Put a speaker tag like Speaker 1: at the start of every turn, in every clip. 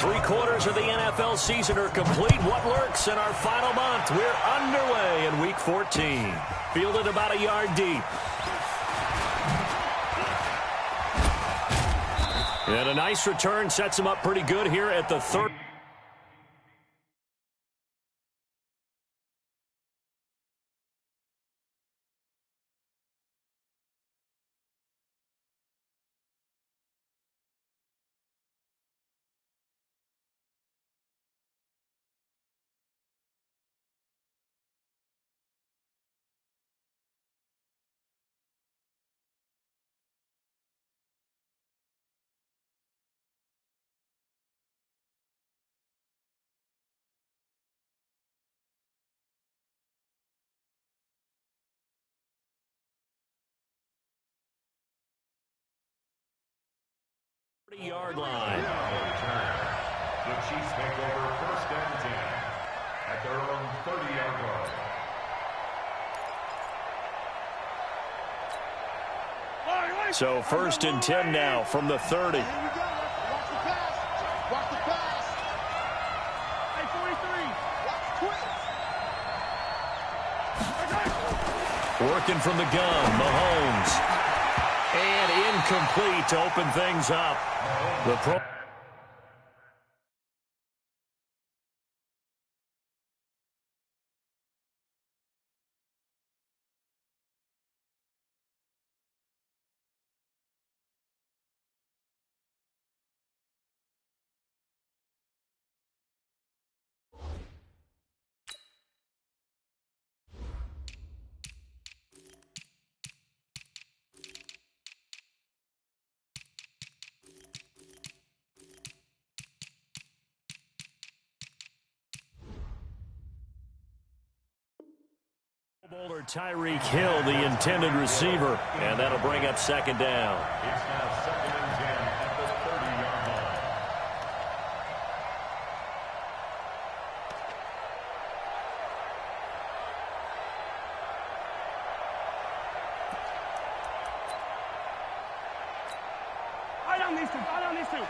Speaker 1: 3/4 of the NFL season are complete. What lurks in our final month? We're underway in Week 14. Fielded about a yard deep. And a nice return sets him up pretty good here at the 30. Yard line.
Speaker 2: The Chiefs make over 1st and 10 at their own 30-yard line.
Speaker 1: So 1st and 10 now from the 30.
Speaker 3: Watch the pass. Watch the pass. Hey, 43. Watch
Speaker 1: Working from the gun, Mahomes. And incomplete to open things up. The pro. Bowler Tyreek Hill, the intended receiver, and that'll bring up 2nd down.
Speaker 2: It's now 2nd and 10 at the 30-yard line.
Speaker 3: I don't need to.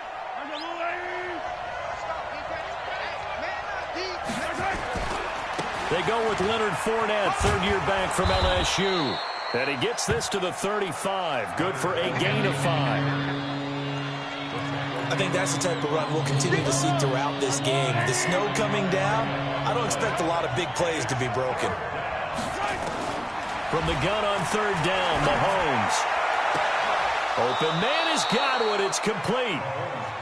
Speaker 1: They go with Leonard Fournette, 3rd-year back from LSU. And he gets this to the 35. Good for a gain of 5.
Speaker 4: I think that's the type of run we'll continue to see throughout this game. The snow coming down, I don't expect a lot of big plays to be broken.
Speaker 1: From the gun on 3rd down, Mahomes. Open man has got one. It's complete.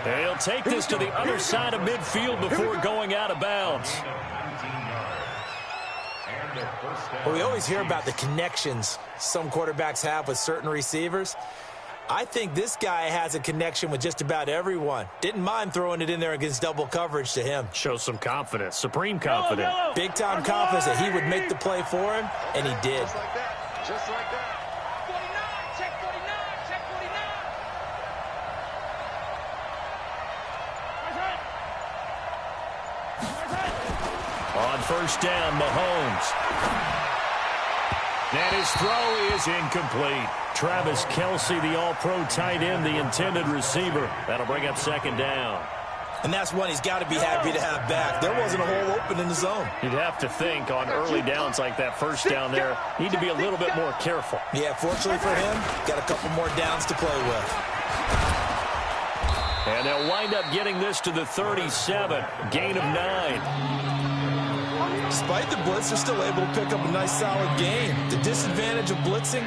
Speaker 1: And he'll take this to the other side of midfield before going out of bounds.
Speaker 4: Well, we always hear about the connections some quarterbacks have with certain receivers. I think this guy has a connection with just about everyone. Didn't mind throwing it in there against double coverage to him.
Speaker 1: Shows some confidence, supreme confidence.
Speaker 4: Big-time confidence that he would make the play for him, and he did.
Speaker 3: Just like that. Just like that. 49. Check 49. Check 49.
Speaker 1: On 1st down, Mahomes. And his throw is incomplete. Travis Kelce, the all-pro tight end, the intended receiver. That'll bring up 2nd down.
Speaker 4: And that's one he's got to be happy to have back. There wasn't a hole open in the zone.
Speaker 1: You'd have to think on early downs like that 1st down there, need to be a little bit more careful.
Speaker 4: Yeah, fortunately for him, got a couple more downs to play with.
Speaker 1: And they'll wind up getting this to the 37. Gain of 9.
Speaker 4: Despite the blitz, they're still able to pick up a nice solid gain. The disadvantage of blitzing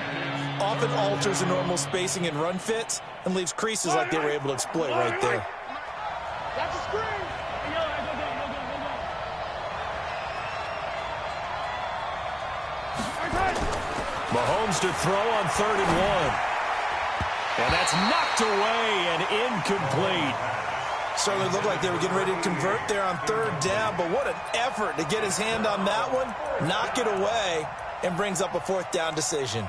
Speaker 4: often alters the normal spacing and run fits and leaves creases like they were able to exploit right there.
Speaker 3: That's a screen.
Speaker 1: Mahomes to throw on 3rd and 1. And that's knocked away and incomplete.
Speaker 4: Certainly looked like they were getting ready to convert there on 3rd down, but what an effort to get his hand on that one, knock it away, and brings up a 4th down decision.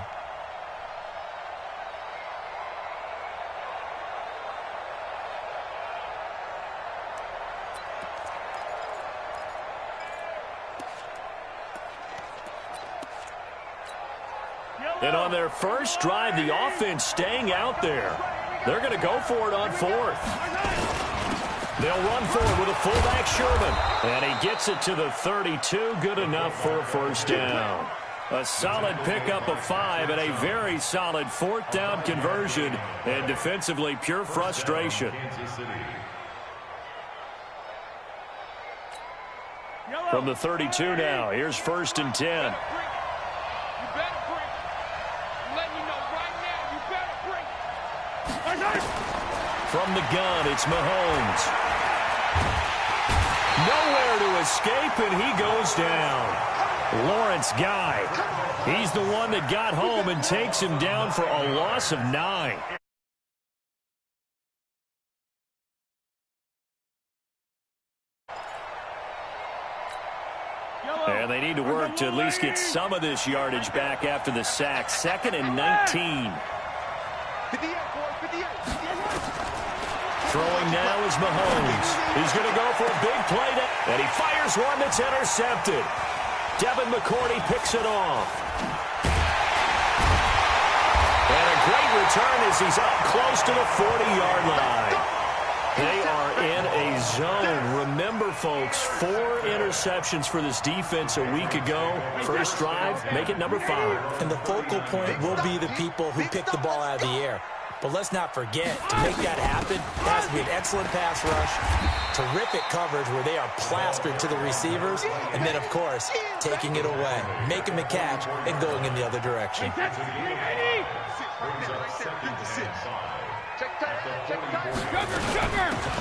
Speaker 1: And on their first drive, the offense staying out there. They're going to go for it on 4th. They'll run forward with a fullback, Sherman. And he gets it to the 32. Good enough for a first down. A solid pickup of 5 and a very solid fourth down conversion. And defensively, pure frustration. From the 32 now, here's 1st and 10. From the gun, it's Mahomes. Nowhere to escape, and he goes down. Lawrence Guy. He's the one that got home and takes him down for a loss of 9. And they need to work to at least get some of this yardage back after the sack. 2nd and 19. Throwing now is Mahomes. He's going to go for a big play. And he fires one that's intercepted. Devin McCourty picks it off. And a great return as he's up close to the 40-yard line. They are in a zone. Remember, folks, 4 interceptions for this defense a week ago. First drive, make it number 5.
Speaker 4: And the focal point will be the people who pick the ball out of the air. But let's not forget, to make that happen, it has to be an excellent pass rush, terrific coverage where they are plastered to the receivers, and then, of course, taking it away, making the catch, and going in the other direction.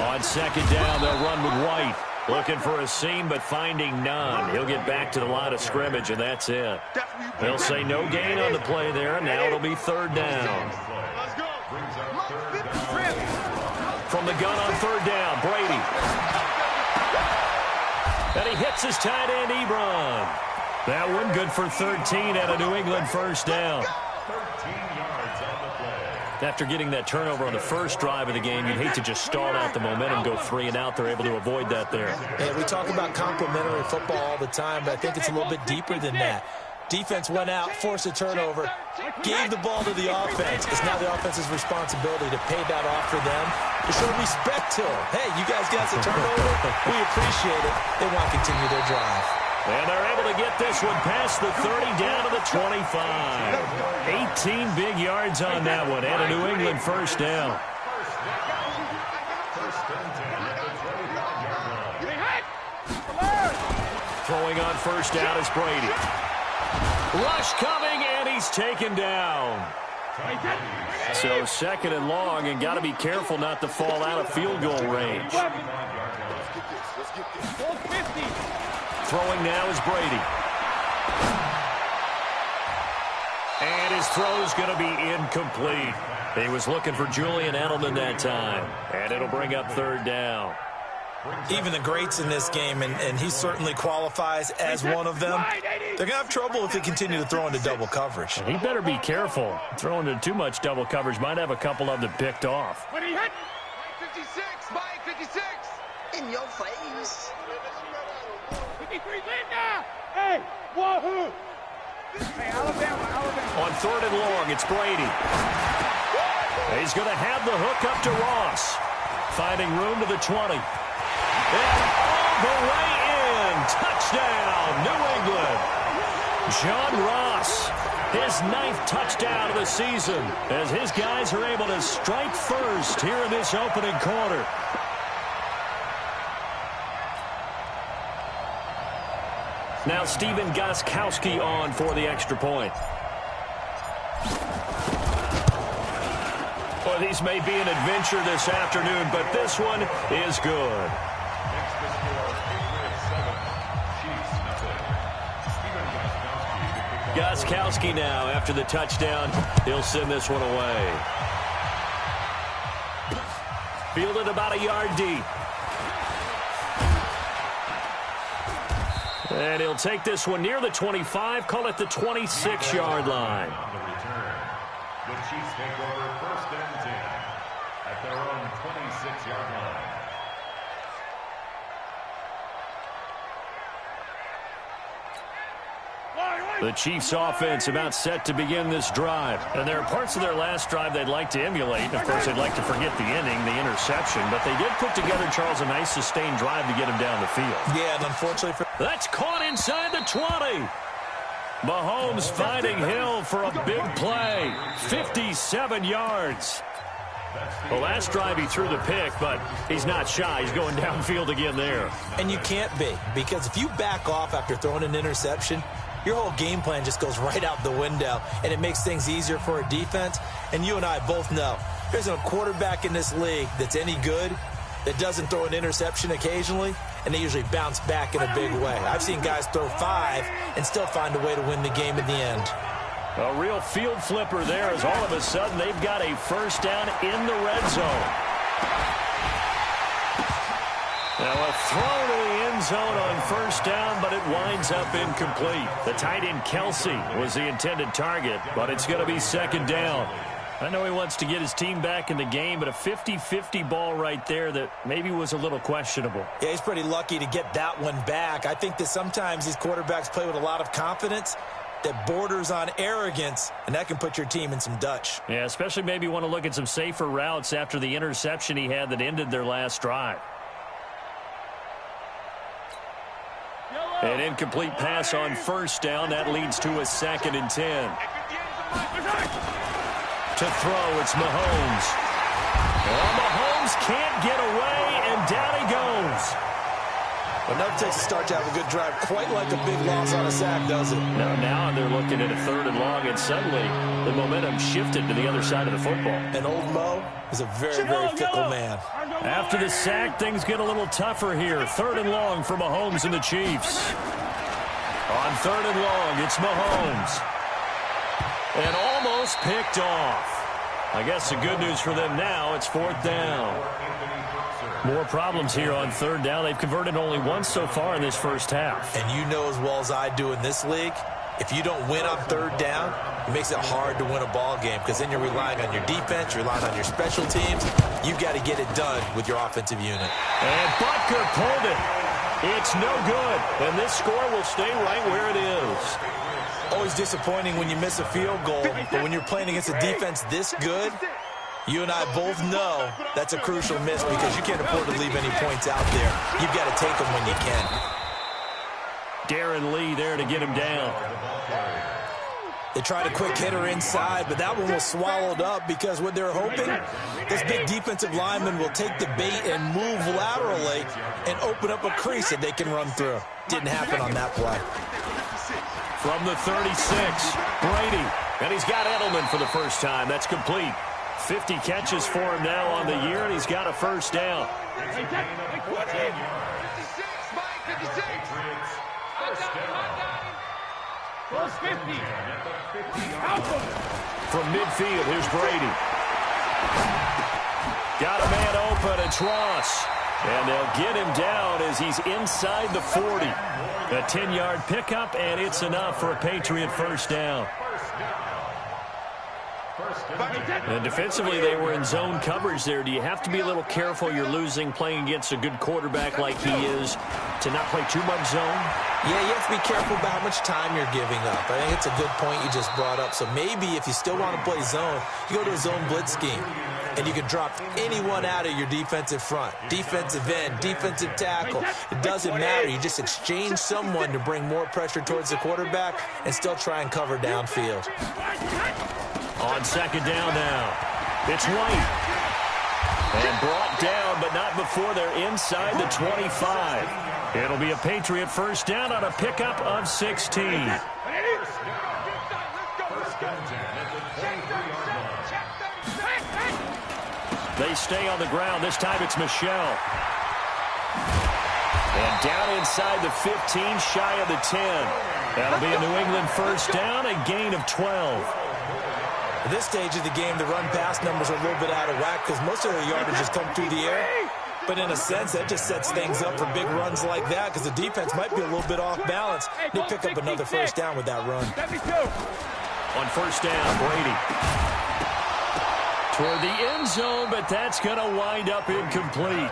Speaker 1: On 2nd down, they'll run with White. Looking for a seam, but finding none. He'll get back to the line of scrimmage, and that's it. They'll say no gain on the play there. Now it'll be 3rd down. From the gun on 3rd down, Brady. And he hits his tight end, Ebron. That one good for 13 and a New England first down. After getting that turnover on the first drive of the game, you'd hate to just stall out the momentum, go 3 and out. They're able to avoid that there.
Speaker 4: Yeah, we talk about complementary football all the time, but I think it's a little bit deeper than that. Defense went out, forced a turnover, gave the ball to the offense. It's now the offense's responsibility to pay that off for them, to show respect to them. Hey, you guys got the turnover? We appreciate it. They want to continue their drive.
Speaker 1: And they're able to get this one past the 30 down to the 25. 18 big yards on that one and a New England first down. Throwing on first down is Brady. Rush coming, and he's taken down. So 2nd and long, and got to be careful not to fall out of field goal range. Throwing now is Brady. And his throw's going to be incomplete. He was looking for Julian Edelman that time. And it'll bring up 3rd down.
Speaker 4: Even the greats in this game, and he certainly qualifies as one of them, they're going to have trouble if they continue to throw into double coverage.
Speaker 1: He better be careful. Throwing into too much double coverage might have a couple of them picked off.
Speaker 3: 56, Mike 56. In your face. 53, Linda. Hey, wahoo. Hey, Alabama.
Speaker 1: On 3rd and long, it's Brady. He's going to have the hook up to Ross. Finding room to the 20. And all the way in. Touchdown, New England. John Ross, his 9th touchdown of the season, as his guys are able to strike first here in this opening quarter. Now Stephen Gostkowski on for the extra point. Well, these may be an adventure this afternoon, but this one is good. Gostkowski now, after the touchdown, he'll send this one away. Fielded about a yard deep. And he'll take this one near the 25, call it the 26-yard line.
Speaker 2: The Chiefs take over 1st and 10 at their own 26-yard line.
Speaker 1: The Chiefs offense about set to begin this drive. And there are parts of their last drive they'd like to emulate. Of course, they'd like to forget the inning, the interception. But they did put together, Charles, a nice sustained drive to get him down the field.
Speaker 4: Yeah, and unfortunately for...
Speaker 1: That's caught inside the 20. Mahomes finding Hill for a big play. 57 yards. The last drive he threw the pick, but he's not shy. He's going downfield again there.
Speaker 4: And you can't be, because if you back off after throwing an interception, your whole game plan just goes right out the window, and it makes things easier for a defense. And you and I both know there's no quarterback in this league that's any good that doesn't throw an interception occasionally, and they usually bounce back in a big way. I've seen guys throw 5 and still find a way to win the game in the end.
Speaker 1: A real field flipper there as all of a sudden they've got a first down in the red zone. Now a throw to the end zone on first down, but it winds up incomplete. The tight end Kelsey was the intended target, but it's going to be second down. I know he wants to get his team back in the game, but a 50-50 ball right there that maybe was a little questionable.
Speaker 4: Yeah, he's pretty lucky to get that one back. I think that sometimes these quarterbacks play with a lot of confidence that borders on arrogance, and that can put your team in some Dutch.
Speaker 1: Yeah, especially maybe want to look at some safer routes after the interception he had that ended their last drive. An incomplete pass on first down. That leads to a 2nd and 10. To throw, it's Mahomes. Well, Mahomes can't get away, and down he goes.
Speaker 4: But never takes a start to have a good drive, quite like a big loss on a sack, does it?
Speaker 1: No, now they're looking at a 3rd and long, and suddenly the momentum shifted to the other side of the football.
Speaker 4: And old Mo is a very, very fickle man.
Speaker 1: After the sack, things get a little tougher here. 3rd and long for Mahomes and the Chiefs. On 3rd and long, it's Mahomes. And almost picked off. I guess the good news for them now, it's 4th down. More problems here on 3rd down. They've converted only once so far in this first half.
Speaker 4: And you know as well as I do in this league, if you don't win on 3rd down, it makes it hard to win a ball game because then you're relying on your defense, you're relying on your special teams. You've got to get it done with your offensive unit.
Speaker 1: And Butker pulled it. It's no good. And this score will stay right where it is.
Speaker 4: Always disappointing when you miss a field goal, but when you're playing against a defense this good, you and I both know that's a crucial miss because you can't afford to leave any points out there. You've got to take them when you can.
Speaker 1: Darren Lee there to get him down.
Speaker 4: They tried a quick hitter inside, but that one was swallowed up because what they're hoping, this big defensive lineman will take the bait and move laterally and open up a crease that they can run through. Didn't happen on that play.
Speaker 1: From the 36, Brady. And he's got Edelman for the first time. That's complete. 50 catches for him now on the year, and he's got a first down. From midfield, here's Brady. Got a man open, it's Ross. And they'll get him down as he's inside the 40. A 10-yard pickup, and it's enough for a Patriot first down. And defensively, they were in zone coverage there. Do you have to be a little careful you're losing playing against a good quarterback like he is to not play too much zone?
Speaker 4: Yeah, you have to be careful about how much time you're giving up. I think it's a good point you just brought up. So maybe if you still want to play zone, you go to a zone blitz scheme. And you can drop anyone out of your defensive front. Defensive end, defensive tackle. It doesn't matter. You just exchange someone to bring more pressure towards the quarterback and still try and cover downfield.
Speaker 1: On second down now, it's White. And brought down, but not before they're inside the 25. It'll be a Patriot first down on a pickup of 16. They stay on the ground. This time it's Michelle. And down inside the 15, shy of the 10. That'll be a New England first down, a gain of 12.
Speaker 4: At this stage of the game, the run-pass numbers are a little bit out of whack because most of their yardage has come through the air. But in a sense, that just sets things up for big runs like that because the defense might be a little bit off balance. They pick up another first down with that run.
Speaker 1: On first down, Brady. Toward the end zone, but that's going to wind up incomplete.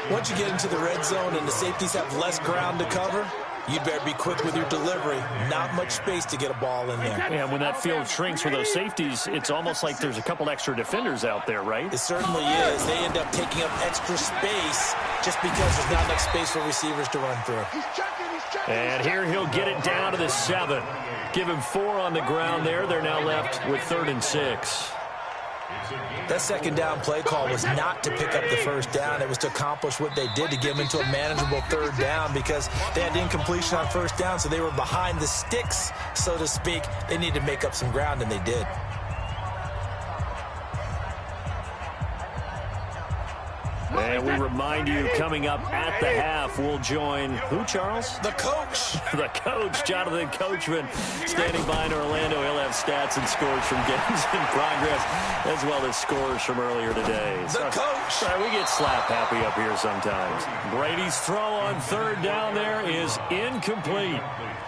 Speaker 4: Once you get into the red zone and the safeties have less ground to cover, you'd better be quick with your delivery. Not much space to get a ball in there.
Speaker 1: Yeah, when that field shrinks with those safeties, it's almost like there's a couple extra defenders out there, right?
Speaker 4: It certainly is. They end up taking up extra space just because there's not enough space for receivers to run through.
Speaker 1: And here he'll get it down to the 7. Give him 4 on the ground there. They're now left with 3rd and 6.
Speaker 4: That second down play call was not to pick up the first down. It was to accomplish what they did, to get them into a manageable 3rd down, because they had incompletion on first down, so they were behind the sticks, so to speak. They needed to make up some ground, and they did.
Speaker 1: And we remind you, coming up at the half, we'll join who, Charles?
Speaker 4: The coach.
Speaker 1: The coach, Jonathan Coachman, standing by in Orlando. He'll have stats and scores from games in progress, as well as scores from earlier today.
Speaker 4: The coach.
Speaker 1: Sorry, we get slap happy up here sometimes. Brady's throw on 3rd down there is incomplete.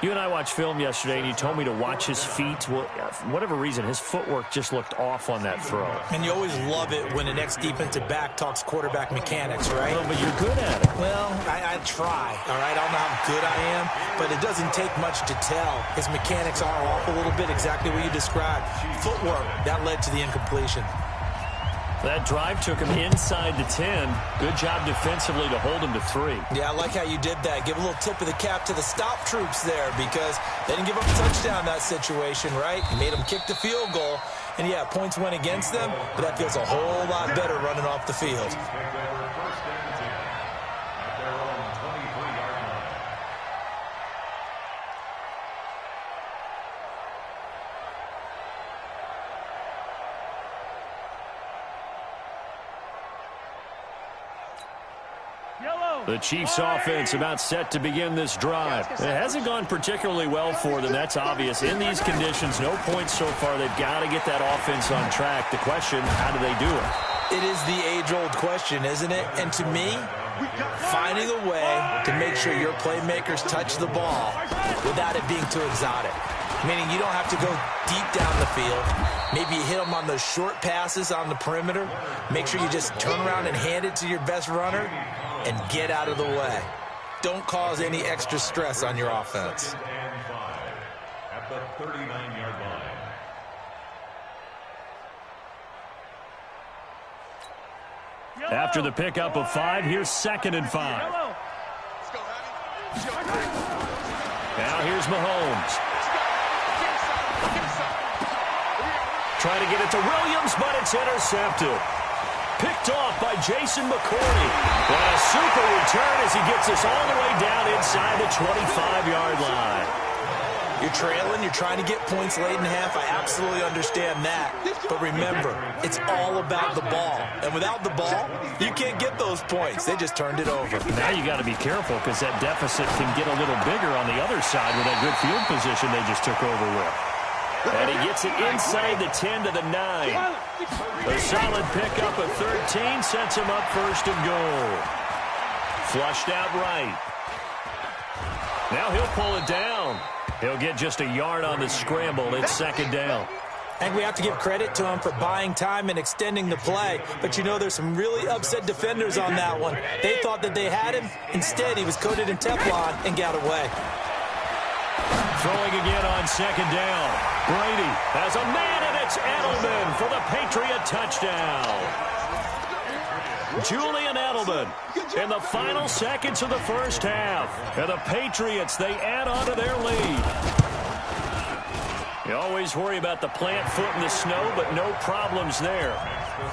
Speaker 1: You and I watched film yesterday, and you told me to watch his feet. Well, for whatever reason, his footwork just looked off on that throw.
Speaker 4: And you always love it when an ex-defensive back talks quarterback mechanics, right?
Speaker 1: Well, but you're good at it.
Speaker 4: Well, I try, all right? I don't know how good I am, but it doesn't take much to tell. His mechanics are off a little bit, exactly what you described. Footwork, that led to the incompletion.
Speaker 1: That drive took him inside the 10. Good job defensively to hold him to 3.
Speaker 4: Yeah, I like how you did that. Give a little tip of the cap to the stop troops there, because they didn't give up a touchdown in that situation, right? You made them kick the field goal. And, yeah, points went against them, but that feels a whole lot better running off the field.
Speaker 1: The Chiefs offense about set to begin this drive. It hasn't gone particularly well for them. That's obvious. In these conditions, no points so far. They've got to get that offense on track. The question, how do they do it?
Speaker 4: It is the age-old question, isn't it? And to me, finding a way to make sure your playmakers touch the ball without it being too exotic. Meaning you don't have to go deep down the field. Maybe you hit them on those short passes on the perimeter. Make sure you just turn around and hand it to your best runner and get out of the way. Don't cause any extra stress on your offense.
Speaker 2: At the 39-yard line.
Speaker 1: After the pickup of 5, here's 2nd and 5. Now here's Mahomes. Trying to get it to Williams, but it's intercepted. Picked off by Jason McCourty. What a super return as he gets us all the way down inside the 25-yard line.
Speaker 4: You're trailing, you're trying to get points late in half. I absolutely understand that. But remember, it's all about the ball. And without the ball, you can't get those points. They just turned it over.
Speaker 1: Now you got to be careful, because that deficit can get a little bigger on the other side with that good field position they just took over with. And he gets it inside the 10 to the 9. A solid pickup of 13 sets him up 1st and goal. Flushed out right. Now he'll pull it down. He'll get just a yard on the scramble. It's 2nd down.
Speaker 4: And we have to give credit to him for buying time and extending the play. But you know, there's some really upset defenders on that one. They thought that they had him. Instead, he was coated in Teflon and got away.
Speaker 1: Throwing again on 2nd down. Brady has a man, and it's Edelman for the Patriot touchdown. Julian Edelman in the final seconds of the first half. And the Patriots, they add on to their lead. You always worry about the plant foot in the snow, but no problems there.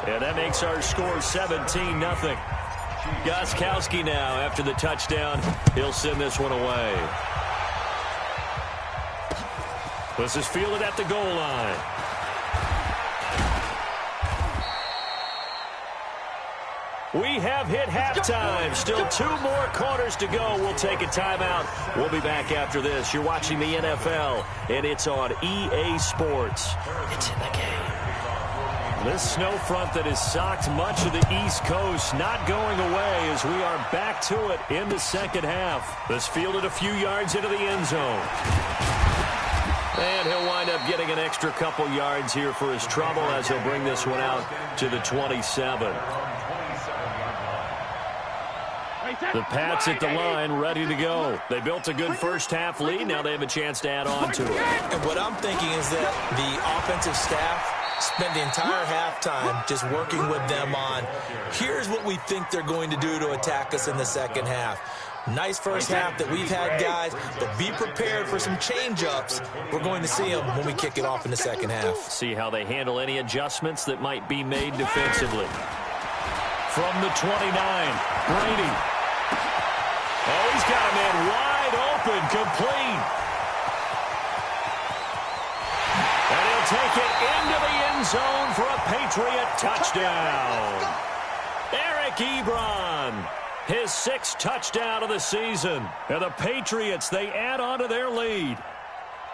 Speaker 1: And that makes our score 17-0. Gostkowski now, after the touchdown, he'll send this one away. This is fielded at the goal line. We have hit halftime. Still 2 more quarters to go. We'll take a timeout. We'll be back after this. You're watching the NFL, and it's on EA Sports. It's in the game. This snow front that has socked much of the East Coast not going away as we are back to it in the second half. This fielded a few yards into the end zone. And he'll wind up getting an extra couple yards here for his trouble as he'll bring this one out to the 27. The Pats at the line, ready to go. They built a good first-half lead. Now they have a chance to add on to it.
Speaker 4: And what I'm thinking is that the offensive staff spent the entire halftime just working with them on, here's what we think they're going to do to attack us in the second half. Nice first half that we've had, guys, but be prepared for some change-ups. We're going to see them when we kick it off in the second half.
Speaker 1: See how they handle any adjustments that might be made defensively. From the 29, Brady. Oh, he's got a man wide open, complete. And he'll take it into the end zone for a Patriot touchdown. Eric Ebron, his 6th touchdown of the season. And the Patriots, they add on to their lead.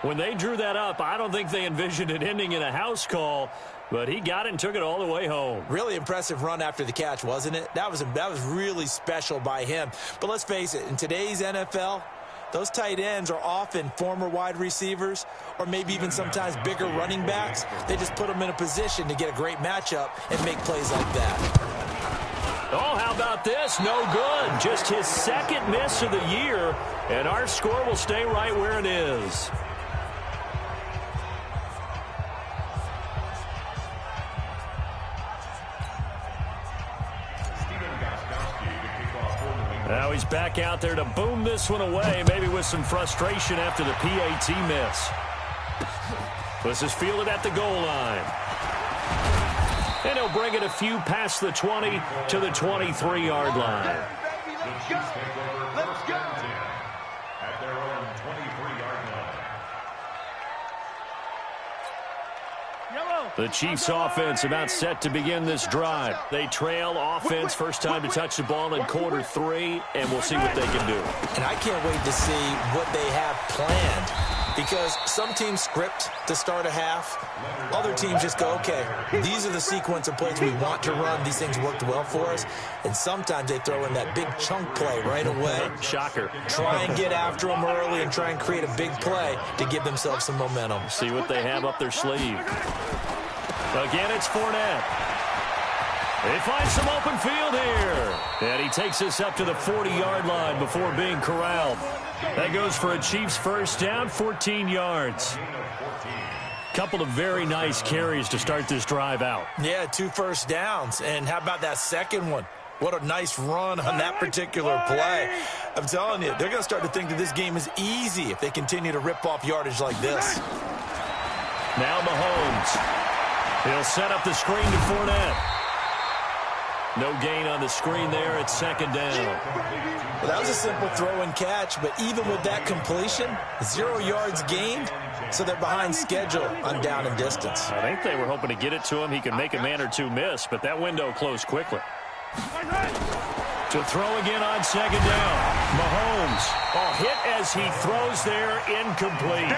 Speaker 1: When they drew that up, I don't think they envisioned it ending in a house call, but he got it and took it all the way home.
Speaker 4: Really impressive run after the catch, wasn't it? That was really special by him. But let's face it, in today's NFL, those tight ends are often former wide receivers or maybe even sometimes bigger running backs. They just put them in a position to get a great matchup and make plays like that.
Speaker 1: Oh, how about this? No good. Just his 2nd miss of the year, and our score will stay right where it is. Now he's back out there to boom this one away, maybe with some frustration after the PAT miss. This is fielded at the goal line. And he'll bring it a few past the 20 to the 23-yard line.
Speaker 2: The Chiefs take over first and 10 at their own 23-yard line.
Speaker 1: The Chiefs offense about set to begin this drive. They trail offense, first time to touch the ball in quarter 3, and we'll see what they can do.
Speaker 4: And I can't wait to see what they have planned, because some teams script to start a half. Other teams just go, okay, these are the sequence of plays we want to run. These things worked well for us. And sometimes they throw in that big chunk play right away.
Speaker 1: Shocker.
Speaker 4: Try and get after them early and try and create a big play to give themselves some momentum.
Speaker 1: See what they have up their sleeve. Again, it's Fournette. They find some open field here. And he takes us up to the 40-yard line before being corralled. That goes for a Chiefs first down, 14 yards. Couple of very nice carries to start this drive out.
Speaker 4: Yeah, 2 first downs. And how about that second one? What a nice run on that particular play. I'm telling you, they're going to start to think that this game is easy if they continue to rip off yardage like this.
Speaker 1: Now Mahomes. He'll set up the screen to Fournette. No gain on the screen there at 2nd down.
Speaker 4: Well, that was a simple throw and catch, but even with that completion, 0 yards gained, so they're behind schedule on down and distance.
Speaker 1: I think they were hoping to get it to him. He could make a man or two miss, but that window closed quickly. To throw again on 2nd down. Mahomes. Hit as he throws there, incomplete.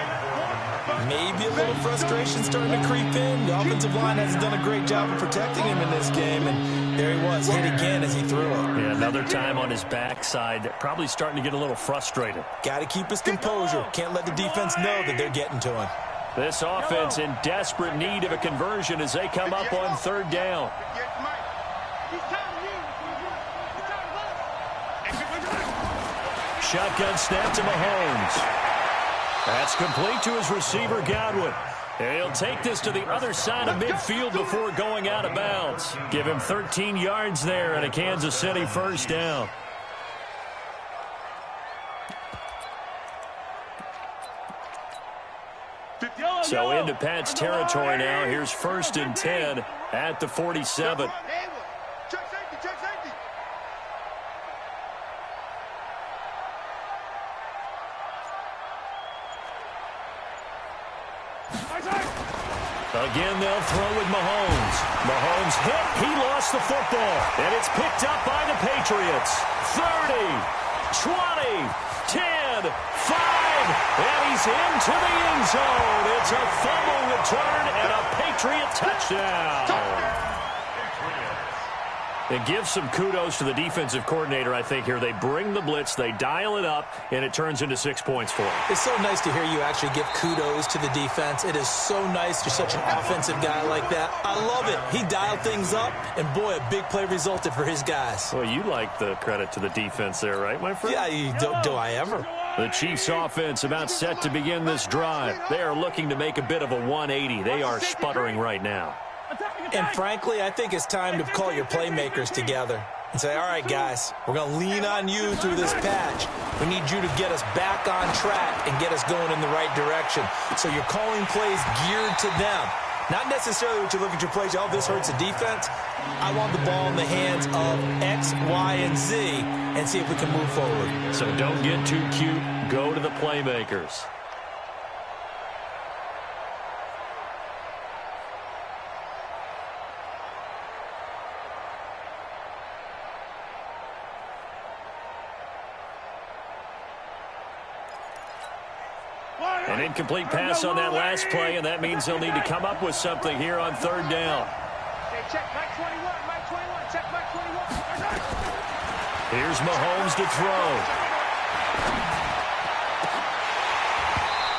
Speaker 4: Maybe a little frustration starting to creep in. The offensive line hasn't done a great job of protecting him in this game, and there he was, hit again as he threw it.
Speaker 1: Yeah, another time on his backside, probably starting to get a little frustrated.
Speaker 4: Got to keep his composure. Can't let the defense know that they're getting to him.
Speaker 1: This offense in desperate need of a conversion as they come up on 3rd down. Shotgun snap to Mahomes. That's complete to his receiver, Godwin. And he'll take this to the other side of midfield before going out of bounds. Give him 13 yards there and a Kansas City first down. So into Pat's territory now. Here's 1st and 10 at the 47. Again, they'll throw with Mahomes. Mahomes hit. He lost the football. And it's picked up by the Patriots. 30, 20, 10, 5. And he's into the end zone. It's a fumble return and a Patriot touchdown. And give some kudos to the defensive coordinator, I think, here. They bring the blitz, they dial it up, and it turns into 6 points for them.
Speaker 4: It's so nice to hear you actually give kudos to the defense. It is so nice. You're such an offensive guy like that. I love it. He dialed things up, and, boy, a big play resulted for his guys.
Speaker 1: Well, you like the credit to the defense there, right, my friend?
Speaker 4: Yeah, do I ever?
Speaker 1: The Chiefs offense about set to begin this drive. They are looking to make a bit of a 180. They are sputtering right now.
Speaker 4: And frankly, I think it's time to call your playmakers together and say, all right, guys, we're going to lean on you through this patch. We need you to get us back on track and get us going in the right direction. So you're calling plays geared to them. Not necessarily what you look at your plays, oh, this hurts the defense. I want the ball in the hands of X, Y, and Z and see if we can move forward.
Speaker 1: So don't get too cute. Go to the playmakers. An incomplete pass on that last play, and that means they'll need to come up with something here on third down.
Speaker 3: Check Mike 21, Mike 21, check Mike 21.
Speaker 1: Here's Mahomes to throw.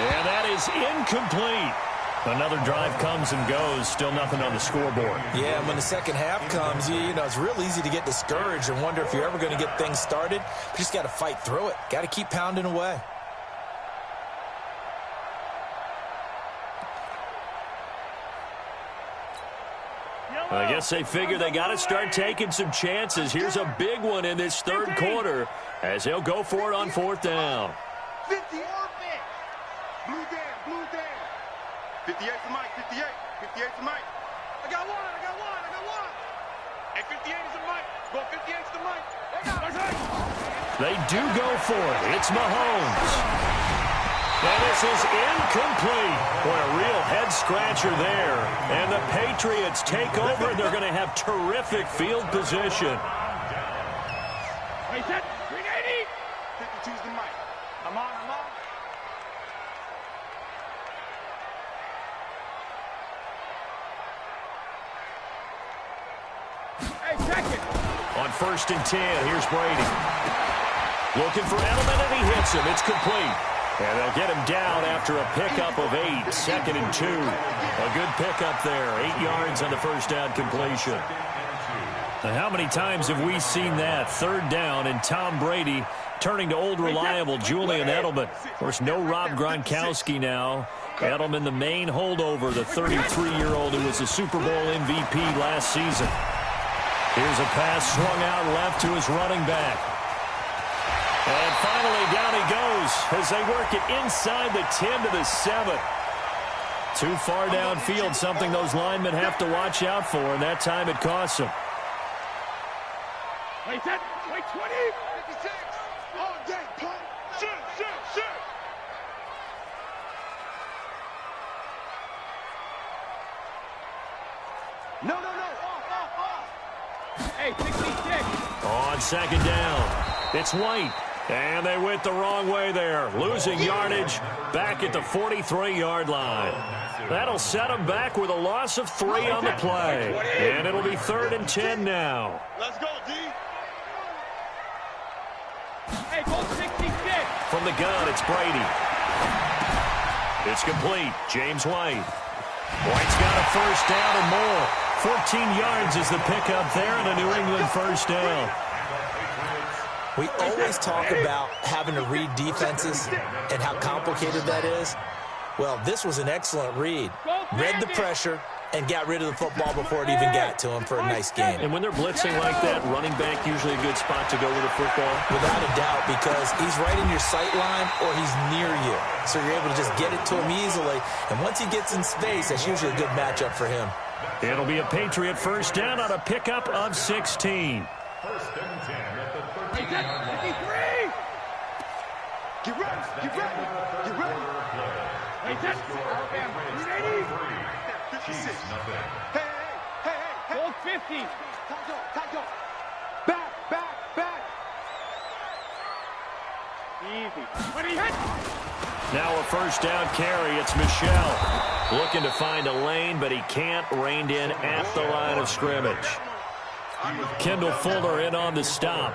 Speaker 1: And that is incomplete. Another drive comes and goes, still nothing on the scoreboard.
Speaker 4: Yeah, and when the second half comes, you know, it's real easy to get discouraged and wonder if you're ever going to get things started. You just got to fight through it. Got to keep pounding away.
Speaker 1: I guess they figure they got to start taking some chances. Here's a big one in this third quarter as they'll go for it on fourth down.
Speaker 3: 50. Blue down. 58 for Mike, 58. 58 for Mike. I got one. Hey, 58 is a Mike. Go 58 to the Mike.
Speaker 1: They do go for it. It's Mahomes. And this is incomplete. Boy, a real head-scratcher there. And the Patriots take over, and they're going to have terrific field position.
Speaker 3: Wait, set. 380. 52's the Mike. I'm on. Hey, check it.
Speaker 1: On 1st and 10, here's Brady. Looking for Edelman, and he hits him. It's complete. And they'll get him down after a pickup of 8, 2nd and 2. A good pickup there, 8 yards on the first down completion. Now, how many times have we seen that? 3rd down, and Tom Brady turning to old reliable Julian Edelman. Of course, no Rob Gronkowski now. Edelman, the main holdover, the 33-year-old who was a Super Bowl MVP last season. Here's a pass swung out left to his running back. And finally, down he goes as they work it inside the 10 to the 7. Too far downfield, something those linemen have to watch out for, and that time it costs them.
Speaker 3: Wait, 20. 56. All day, punt. Shoot. No. Off. Hey, 66.
Speaker 1: On 2nd down, it's White. And they went the wrong way there, losing yardage back at the 43-yard line. That'll set them back with a loss of 3 on the play. And it'll be 3rd and 10 now.
Speaker 3: Let's go, D. Hey, goal 66.
Speaker 1: From the gun, it's Brady. It's complete. James White. White's got a first down and more. 14 yards is the pickup there, and a New England first down.
Speaker 4: We always talk about having to read defenses and how complicated that is. Well, this was an excellent read. Read the pressure and got rid of the football before it even got to him for a nice game.
Speaker 1: And when they're blitzing like that, running back usually a good spot to go with the football?
Speaker 4: Without a doubt, because he's right in your sight line or he's near you. So you're able to just get it to him easily. And once he gets in space, that's usually a good matchup for him.
Speaker 1: It'll be a Patriot first down on a pickup of 16.
Speaker 2: 1st and 10 at the 13-yard line.
Speaker 3: 53. Get ready. Hey, that's 380. 56. Hey. Gold 50. Taco. Back. Easy. When he hit.
Speaker 1: Now a first down carry. It's Michel looking to find a lane, but he can't. Reined in at the line of scrimmage. Kendall Fuller in on the stop.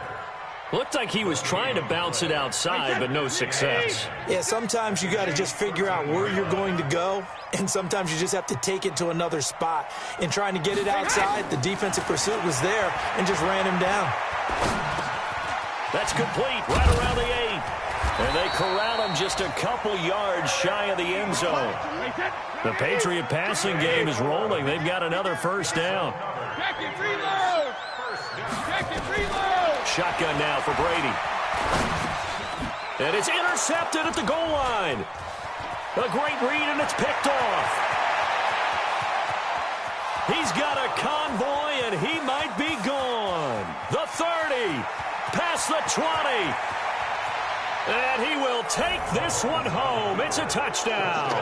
Speaker 1: Looked like he was trying to bounce it outside, but no success.
Speaker 4: Yeah, sometimes you got to just figure out where you're going to go, and sometimes you just have to take it to another spot. In trying to get it outside, the defensive pursuit was there and just ran him down.
Speaker 1: That's complete, right around the 8. And they corral him just a couple yards shy of the end zone. The Patriot passing game is rolling. They've got another first down. Shotgun now for Brady. And it's intercepted at the goal line. A great read, and it's picked off. He's got a convoy, and he might be gone. The 30, past the 20. And he will take this one home. It's a touchdown.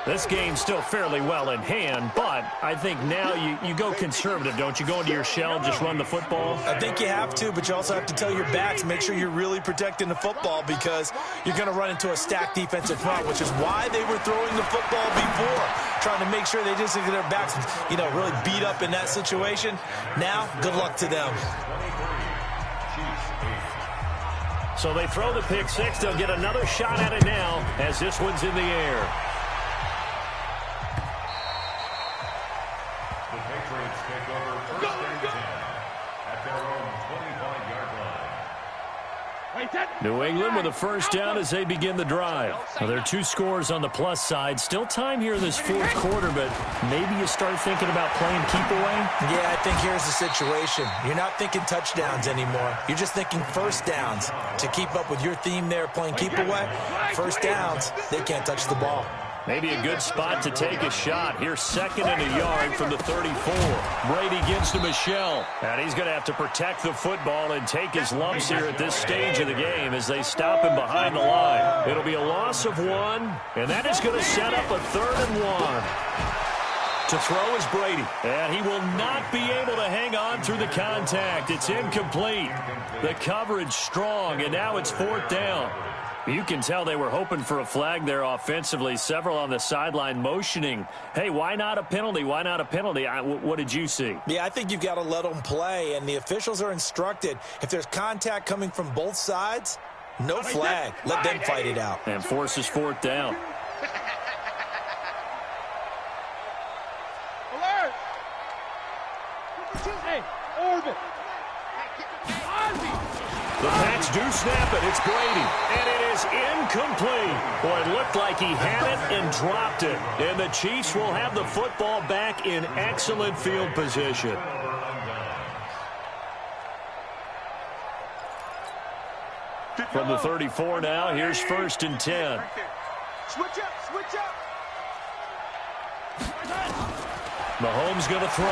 Speaker 1: This game's still fairly well in hand, but I think now you go conservative, don't you? Go into your shell and just run the football?
Speaker 4: I think you have to, but you also have to tell your backs, make sure you're really protecting the football because you're going to run into a stacked defensive front, which is why they were throwing the football before, trying to make sure they just get their backs, really beat up in that situation. Now, good luck to them.
Speaker 1: So they throw the pick six. They'll get another shot at it now as this one's in the air.
Speaker 2: The Patriots take over first and 10 at their own 25-yard line.
Speaker 1: New England with a first down as they begin the drive. Now, there are 2 scores on the plus side. Still time here in this fourth quarter, but maybe you start thinking about playing keep away?
Speaker 4: Yeah, I think here's the situation. You're not thinking touchdowns anymore. You're just thinking first downs. To keep up with your theme there, playing keep away, first downs, they can't touch the ball.
Speaker 1: Maybe a good spot to take a shot. Here's 2nd and a yard from the 34. Brady gives to Michel. And he's going to have to protect the football and take his lumps here at this stage of the game as they stop him behind the line. It'll be a loss of 1, and that is going to set up a 3rd and 1. To throw is Brady. And he will not be able to hang on through the contact. It's incomplete. The coverage strong, and now it's 4th down. You can tell they were hoping for a flag there offensively. Several on the sideline motioning, hey, why not a penalty? Why not a penalty? What did you see?
Speaker 4: Yeah, I think you've got to let them play, and the officials are instructed. If there's contact coming from both sides, no flag. Let them fight it out.
Speaker 1: And forces 4th down.
Speaker 3: Alert! Hey, orbit!
Speaker 1: The Pats do snap it. It's Brady. And it is incomplete. Boy, it looked like he had it and dropped it. And the Chiefs will have the football back in excellent field position. From the 34 now, here's 1st and 10.
Speaker 3: Switch up, switch up.
Speaker 1: Mahomes going to throw.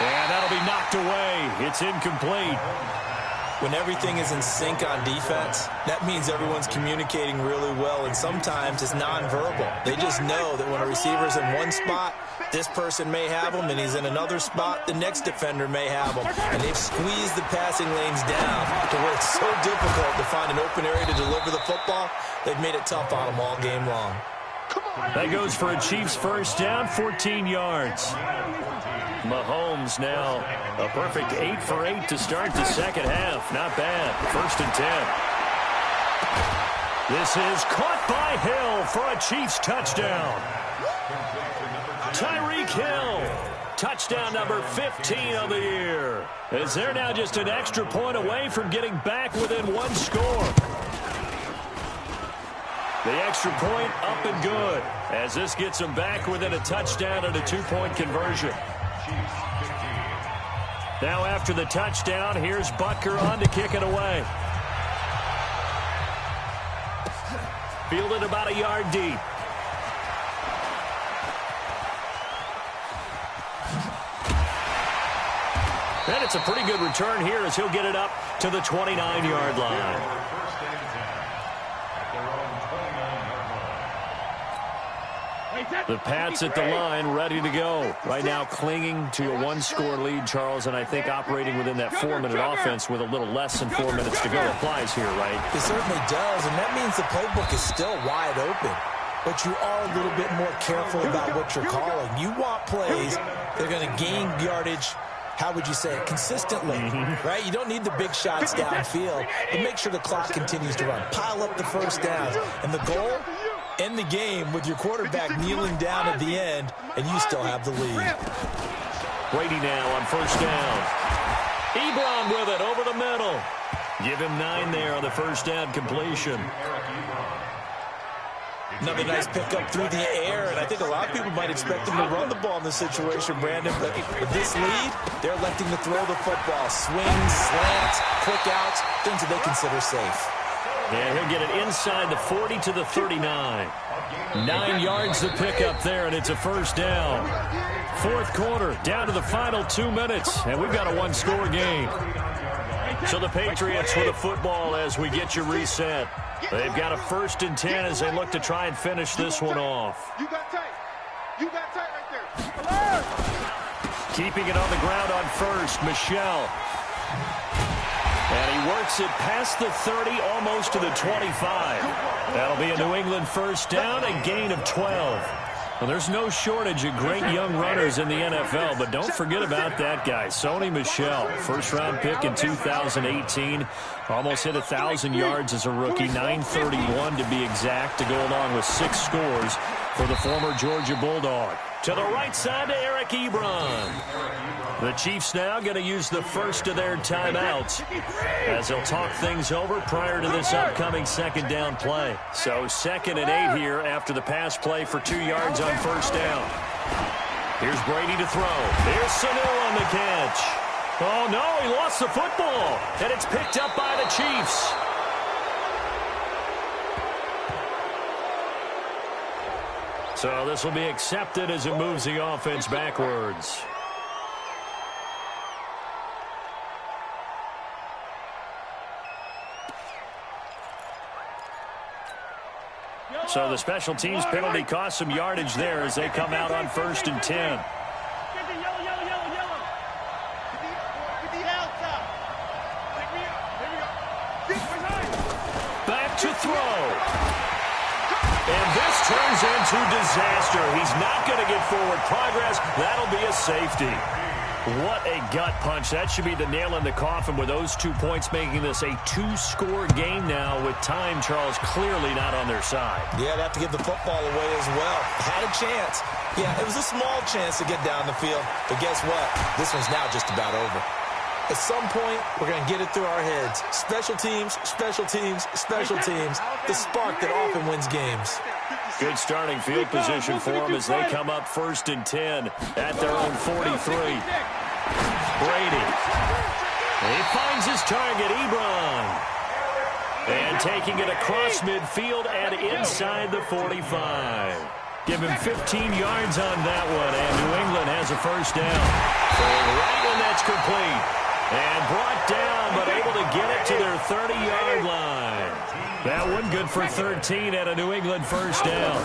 Speaker 1: And that'll be knocked away. It's incomplete.
Speaker 4: When everything is in sync on defense, that means everyone's communicating really well, and sometimes it's nonverbal. They just know that when a receiver's in one spot, this person may have him, and he's in another spot, the next defender may have him. And they've squeezed the passing lanes down to where it's so difficult to find an open area to deliver the football. They've made it tough on them all game long.
Speaker 1: That goes for a Chiefs first down, 14 yards. Mahomes now a perfect 8 for 8 to start the second half. Not bad. 1st and 10. This is caught by Hill for a Chiefs touchdown. Tyreek Hill. Touchdown number 15 of the year. As they're now just an extra point away from getting back within 1 score. The extra point up and good as this gets them back within a touchdown and a 2-point conversion. Now after the touchdown, here's Butker on to kick it away. Fielded about a yard deep. And it's a pretty good return here as he'll get it up to the 29-yard line. The Pats at the line, ready to go. Right now clinging to a 1-score lead, Charles, and I think operating within that 4-minute offense with a little less than 4 minutes to go applies here, right?
Speaker 4: It certainly does, and that means the playbook is still wide open. But you are a little bit more careful about what you're calling. You want plays They're going to gain yardage, how would you say it, consistently, right? You don't need the big shots downfield, but make sure the clock continues to run. Pile up the first downs. And the goal, end the game with your quarterback kneeling down at the end, and you still have the lead.
Speaker 1: Brady now on first down. Ebron with it over the middle. Give him 9 there on the first down completion.
Speaker 4: Another nice pickup through the air, and I think a lot of people might expect him to run the ball in this situation, Brandon, but with this lead, they're electing to throw the football. Swings, slants, quick outs, things that they consider safe.
Speaker 1: And he'll get it inside the 40 to the 39. 9 yards to pick up there, and it's a first down. Fourth quarter, down to the final 2 minutes, and we've got a one-score game. So the Patriots with the football as we get you reset. They've got a 1st and 10 as they look to try and finish this one off.
Speaker 3: You got tight. You got tight right there.
Speaker 1: Keeping it on the ground on first, Michel. And he works it past the 30, almost to the 25. That'll be a New England first down, a gain of 12. Well, there's no shortage of great young runners in the NFL, but don't forget about that guy, Sony Michel. First-round pick in 2018. Almost hit 1,000 yards as a rookie, 931 to be exact, to go along with 6 scores for the former Georgia Bulldog. To the right side to Eric Ebron. The Chiefs now going to use the first of their timeouts as they'll talk things over prior to this upcoming second down play. So 2nd and 8 here after the pass play for 2 yards on first down. Here's Brady to throw. Here's Sanu on the catch. Oh, no, he lost the football, and it's picked up by the Chiefs. So this will be accepted as it moves the offense backwards. So the special teams penalty cost some yardage there as they come out on 1st and 10. Back to throw. And this turns into disaster. He's not going to get forward progress. That'll be a safety. What a gut punch. That should be the nail in the coffin with those 2 points, making this a 2-score game now with time, Charles, clearly not on their side.
Speaker 4: Yeah, they have to give the football away as well. Had a chance. Yeah, it was a small chance to get down the field. But guess what? This one's now just about over. At some point, we're going to get it through our heads. Special teams, special teams, special teams. The spark that often wins games.
Speaker 1: Good starting field position for them as they come up 1st and 10 at their own 43. Brady. He finds his target, Ebron. And taking it across midfield and inside the 45. Give him 15 yards on that one, and New England has a first down. Right when that's complete. And brought down, but able to get it to their 30-yard line. That one good for 13 at a New England first down.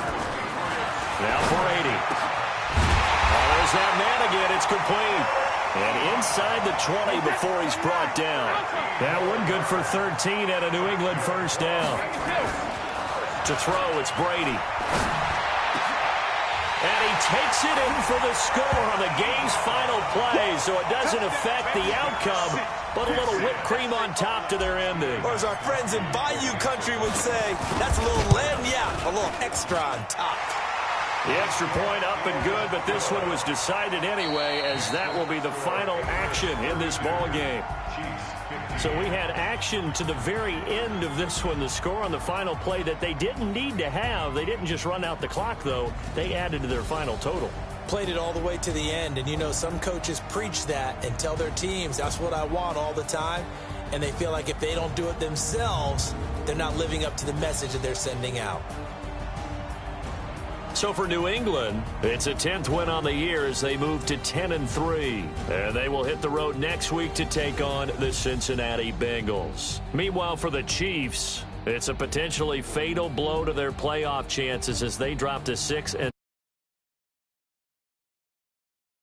Speaker 1: Now Brady. Oh, there's that man again. It's complete. And inside the 20 before he's brought down. That one good for 13 at a New England first down. To throw, it's Brady. And he takes it in for the score on the game's final play, so it doesn't affect the outcome, but a little whipped cream on top to their ending.
Speaker 4: Or as our friends in Bayou Country would say, that's a little lagniappe, a little extra on top.
Speaker 1: The extra point up and good, but this one was decided anyway, as that will be the final action in this ball game. So we had action to the very end of this one, the score on the final play that they didn't need to have. They didn't just run out the clock, though. They added to their final total.
Speaker 4: Played it all the way to the end, and you know some coaches preach that and tell their teams, that's what I want all the time, and they feel like if they don't do it themselves, they're not living up to the message that they're sending out.
Speaker 1: So for New England, it's a 10th win on the year as they move to 10-3. And they will hit the road next week to take on the Cincinnati Bengals. Meanwhile, for the Chiefs, it's a potentially fatal blow to their playoff chances as they drop to 6-9